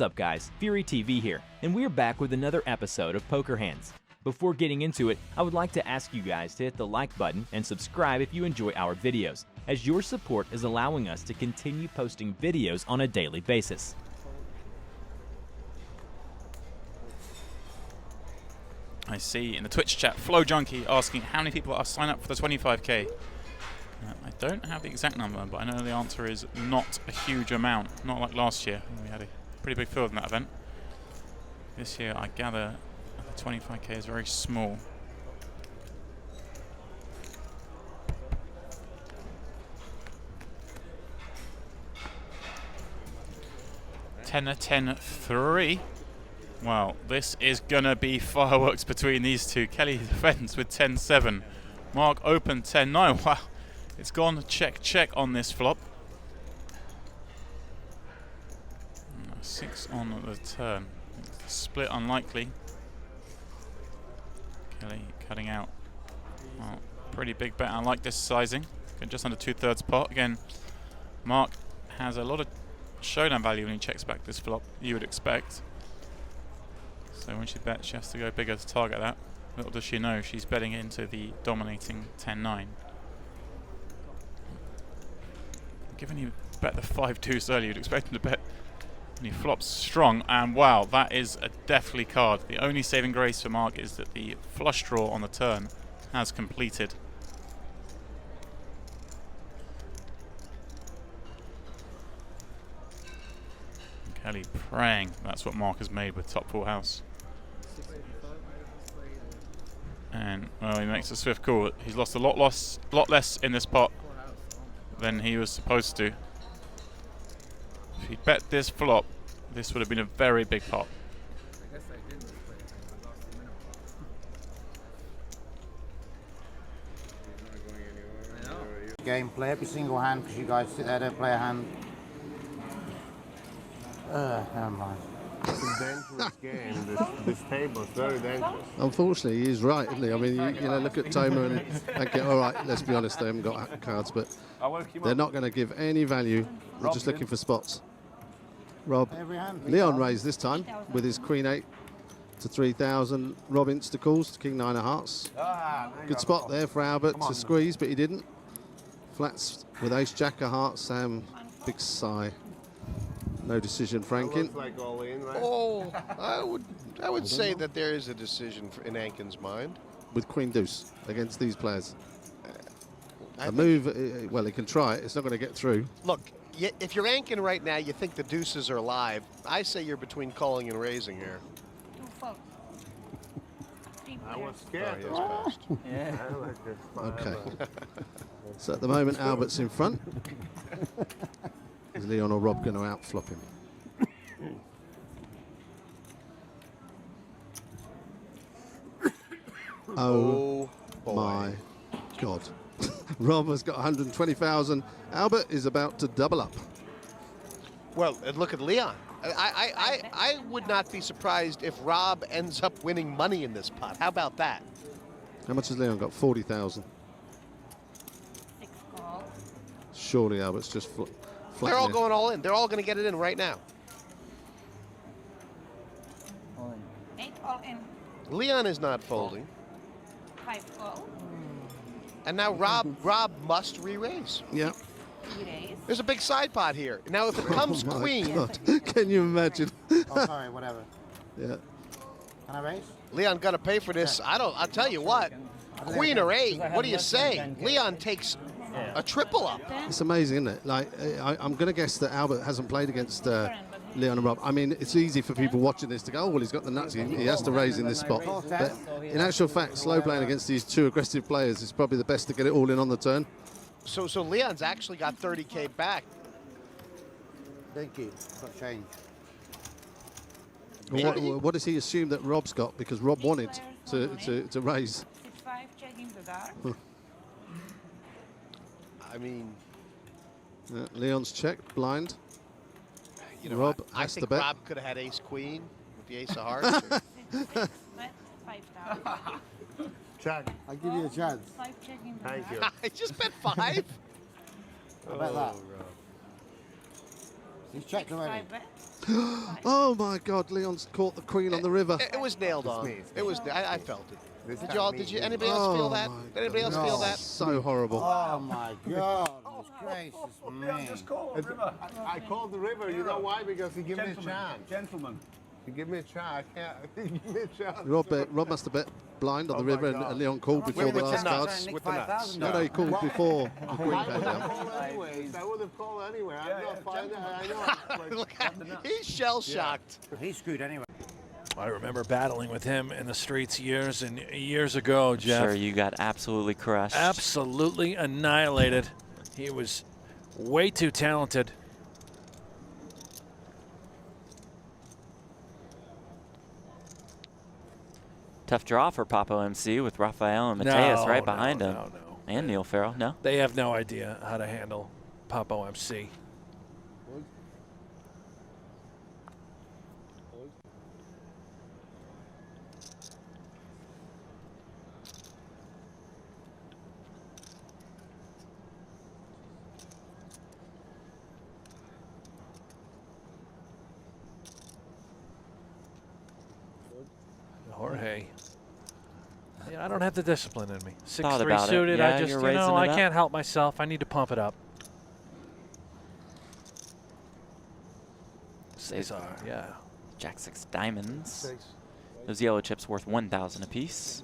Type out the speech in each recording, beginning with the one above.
What's up guys, Fury TV here, and we're back with another episode of Poker Hands. Before getting into it, I would like to ask you guys to hit the like button and subscribe if you enjoy our videos, as your support is allowing us to continue posting videos on a daily basis. I see in the Twitch chat, Flow Junkie asking how many people are signed up for the 25k. I don't have the exact number, but I know the answer is not a huge amount. Not like last year. We had a pretty big field in that event. This year, I gather the 25k is very small. Tenner 10-3. Well, this is gonna be fireworks between these two. Kelly defends with 10-7. Mark open 10-9. Wow, it's gone check on this flop. 6 on the turn. Split unlikely. Kelly cutting out. Well, pretty big bet. I like this sizing. Just under 2/3 pot. Again, Mark has a lot of showdown value when he checks back this flop, you would expect. So when she bets, she has to go bigger to target that. Little does she know, she's betting into the dominating 10-9. Given you bet the 5-2 early, you'd expect him to bet. And he flops strong, and wow, that is a deathly card. The only saving grace for Mark is that the flush draw on the turn has completed. Kelly praying that's what Mark has made with top full house. And well, he makes a swift call. He's lost a lot less in this pot than he was supposed to. If he'd bet this flop, this would have been a very big pot. Game, play every single hand because you guys sit there, don't play a hand. Never mind. It's a dangerous game. This table is very dangerous. Unfortunately, he's right, isn't he? I mean, you know, look at Toma and get, all right, let's be honest, they haven't got cards, but they're not going to give any value. They're just looking for spots. Rob, Leon raised this time with his Queen 8 to 3,000. Rob insta-calls to King 9 of Hearts. Good spot there for Albert to squeeze, but he didn't. Flats with Ace Jack of Hearts. Sam, big sigh. No decision, Franken. Like all in, right? Oh, I would say that there is a decision in Ankin's mind. With Queen Deuce against these players. A move, well, he can try it. It's not going to get through. Look, if you're Ankin right now, you think the deuces are alive. I say you're between calling and raising here. I was scared. Yeah. I like this. Okay. So at the moment, Albert's in front. Is Leon or Rob going to outflop him? Oh my God. Rob has got 120,000. Albert is about to double up. Well, and look at Leon. I would not be surprised if Rob ends up winning money in this pot. How about that? How much has Leon got? 40,000. Surely Albert's just They're all going all in. They're all going to get it in right now. All in. Leon is not folding. 5 call. And now Rob must re-raise. Yeah. There's a big side pot here. Now if it comes queen. God. Can you imagine? Oh, sorry, whatever. Yeah. Can I raise? Leon got to pay for this. I'll tell you what. Queen or 8. What do you say? Leon takes a triple up. It's amazing, isn't it? Like, I'm going to guess that Albert hasn't played against Leon and Rob. I mean, it's easy for people watching this to go, oh, well, he's got the nuts. He has to raise in this spot. But in actual fact, slow playing against these two aggressive players is probably the best to get it all in on the turn. So Leon's actually got 30K back. Thank you. Got change. What does he assume that Rob's got? Because Rob wanted to raise. 6-5, checking the dark. I mean, Leon's checked, blind. You know, Rob I has to think bet. Rob could have had ace queen with the ace of hearts. 6-6, bet 5,000. Check. I'll give you a chance. 5 checking the Thank dark. you. I just bet 5. I bet that. He's checked already. 5 bet. Oh my God, Leon's caught the queen on the river. It was nailed on. It was. I felt it. Did y'all? Did you? Anybody else feel that? my Did anybody else feel that? So horrible. Oh my God, gracious me. I called the river. You know why? Because he gave me a chance. Gentlemen. He gave me a chance. I can't. He gave me a chance. Rob must have bet blind on the Oh my river, God. and Leon called before With the the last nuts. cards. With the nuts. No, he called before the queen I came would have down. called anyways. I would have called anyway. I'm not fine. I know. Look, he's shell shocked. He's screwed anyway. I remember battling with him in the streets years and years ago, Jeff. Sure, you got absolutely crushed. Absolutely annihilated. He was way too talented. Tough draw for Papo MC with Rafael and Mateus right behind him. No. And Neil Farrell, no? They have no idea how to handle Papo MC. Jorge. Yeah, I don't have the discipline in me. Thought 6-3 about it. suited. Yeah, I just, you're you raising know, I it up. can't help myself. I need to pump it up. Cesar, yeah. Jack 6 diamonds. Those yellow chips worth 1,000 apiece.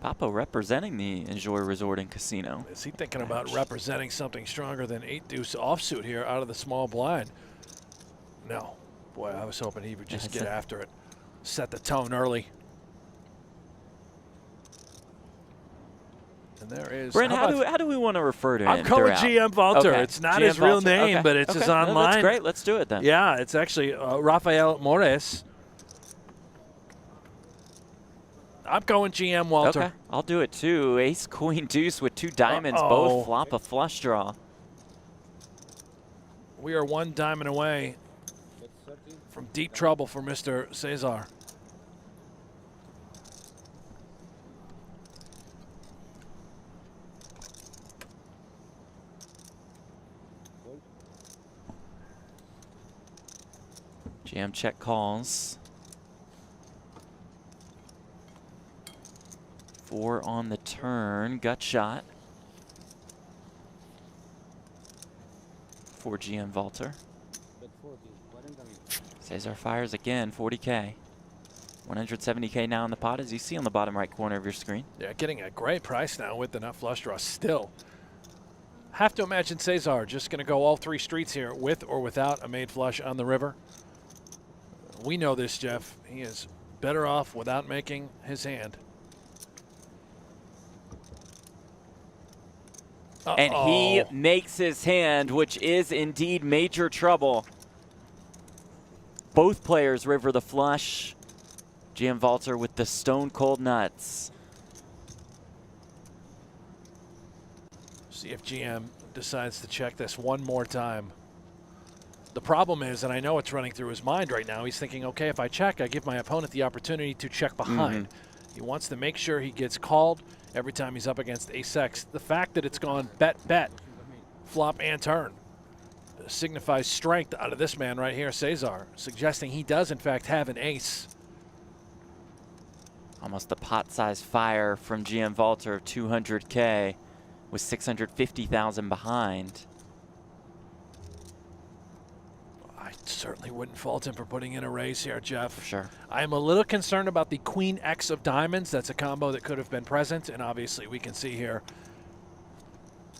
Papo representing the Enjoy Resort and Casino. Is he thinking about representing something stronger than 8-deuce offsuit here out of the small blind? No. Boy, I was hoping he would just get after it. Set the tone early. And there is. Brent, how do we want to refer to him? I'm calling GM Walter. Okay. It's not GM his real Walter. name, Okay. but it's his Okay. No, online. that's great. Let's do it then. Yeah, it's actually Rafael Mores. I'm going GM Walter. Okay, I'll do it too. Ace, queen, deuce with 2 diamonds. Both flop a flush draw. We are 1 diamond away from deep trouble for Mr. Cesar. GM check calls. 4 on the turn. Gut shot. For GM Walter. Cesar fires again. 40K. 170K now in the pot, as you see on the bottom right corner of your screen. Yeah, getting a great price now with the nut flush draw still. Have to imagine Cesar just going to go all 3 streets here with or without a made flush on the river. We know this, Jeff. He is better off without making his hand. And he makes his hand, which is indeed major trouble. Both players river the flush. GM Walter with the stone cold nuts. See if GM decides to check this one more time. The problem is, and I know it's running through his mind right now, he's thinking, okay, if I check, I give my opponent the opportunity to check behind. He wants to make sure he gets called every time he's up against ace-X. The fact that it's gone bet, flop and turn signifies strength out of this man right here, Cesar, suggesting he does, in fact, have an ace. Almost a pot-sized fire from GM Walter of 200K with 650,000 behind. I certainly wouldn't fault him for putting in a raise here, Jeff. Sure. I am a little concerned about the Queen X of diamonds. That's a combo that could have been present, and obviously we can see here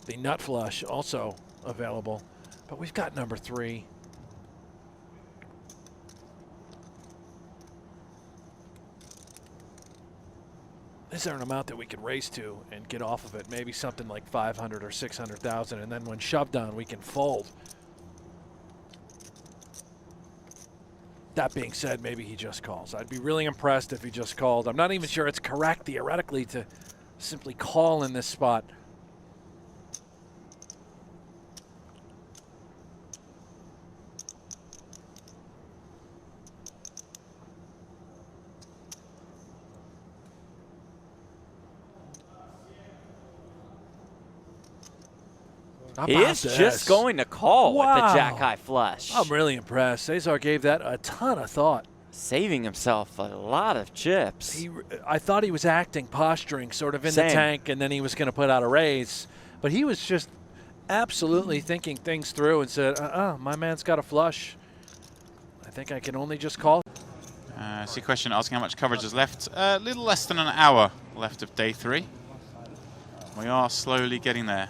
the nut flush also available. But we've got number 3. Is there an amount that we could raise to and get off of it? Maybe something like 500 or 600,000, and then when shoved on, we can fold. That being said, maybe he just calls. I'd be really impressed if he just called. I'm not even sure it's correct theoretically to simply call in this spot. He is just going to call with the jack-high flush. I'm really impressed. Cesar gave that a ton of thought. Saving himself a lot of chips. I thought he was acting, posturing, sort of in the tank, and then he was going to put out a raise. But he was just absolutely thinking things through and said, my man's got a flush. I think I can only just call. See a question asking how much coverage is left. A little less than an hour left of day 3. We are slowly getting there.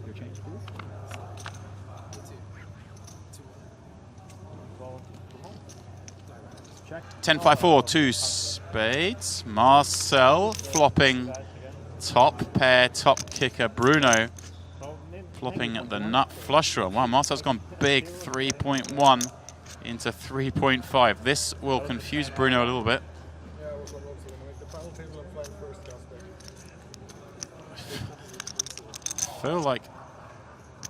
Your change, please. 10-5-4, 2 spades. Marcel flopping top pair, top kicker. Bruno flopping the nut flush draw. Wow, Marcel's gone big, 3.1 into 3.5. This will confuse Bruno a little bit. I feel like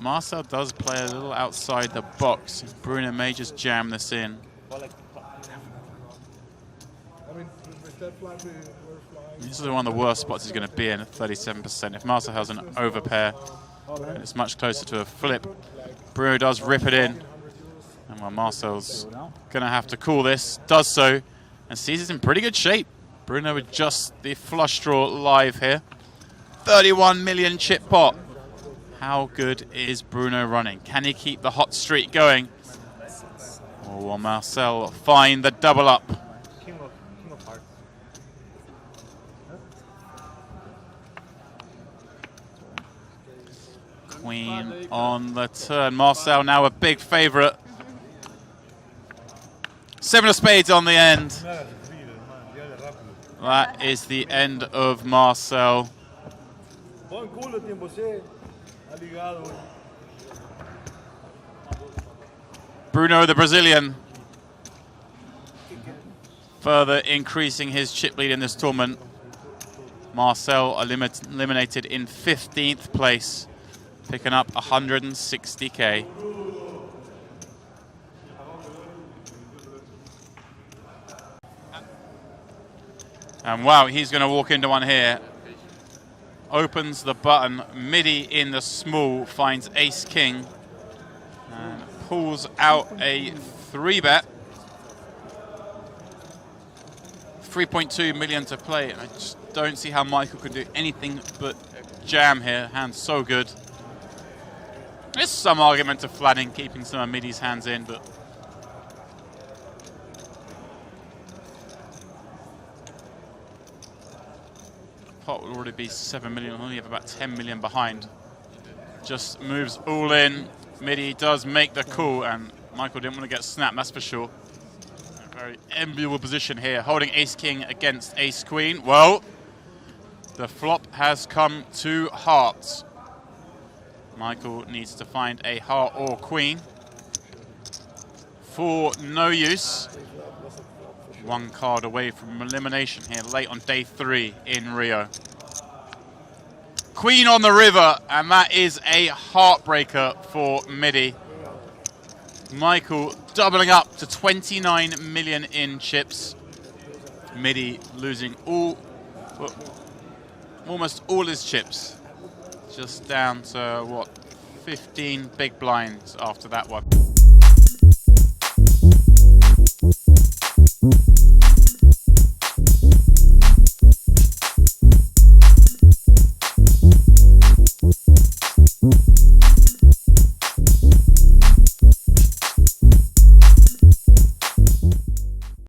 Marcel does play a little outside the box. Bruno may just jam this in. This is one of the worst spots he's going to be in at 37%. If Marcel has an overpair, it's much closer to a flip. Bruno does rip it in. And while Marcel's going to have to call this, does so, and Cesar's in pretty good shape. Bruno with just the flush draw live here. 31 million chip pot. How good is Bruno running? Can he keep the hot streak going? Or will Marcel find the double up? Queen on the turn. Marcel now a big favorite. 7 of spades on the end. That is the end of Marcel. Bruno, the Brazilian, further increasing his chip lead in this tournament. Marcel eliminated in 15th place, picking up 160K. And wow, he's going to walk into one here. Opens the button, Midi in the small, finds ace-king, and pulls out a 3-bet. 3.2 million to play. I just don't see how Michael could do anything but jam here. Hand's so good. There's some argument to flatting, keeping some of Midi's hands in, but pot will already be 7 million, only have about 10 million behind. Just moves all in. Midi does make the call, and Michael didn't want to get snapped, that's for sure. A very enviable position here, holding ace-king against ace-queen. Well, the flop has come to hearts. Michael needs to find a heart or queen for no use. One card away from elimination here late on day 3 in Rio. Queen on the river, and that is a heartbreaker for Midi. Michael doubling up to 29 million in chips. Midi losing almost all his chips. Just down to, what, 15 big blinds after that one.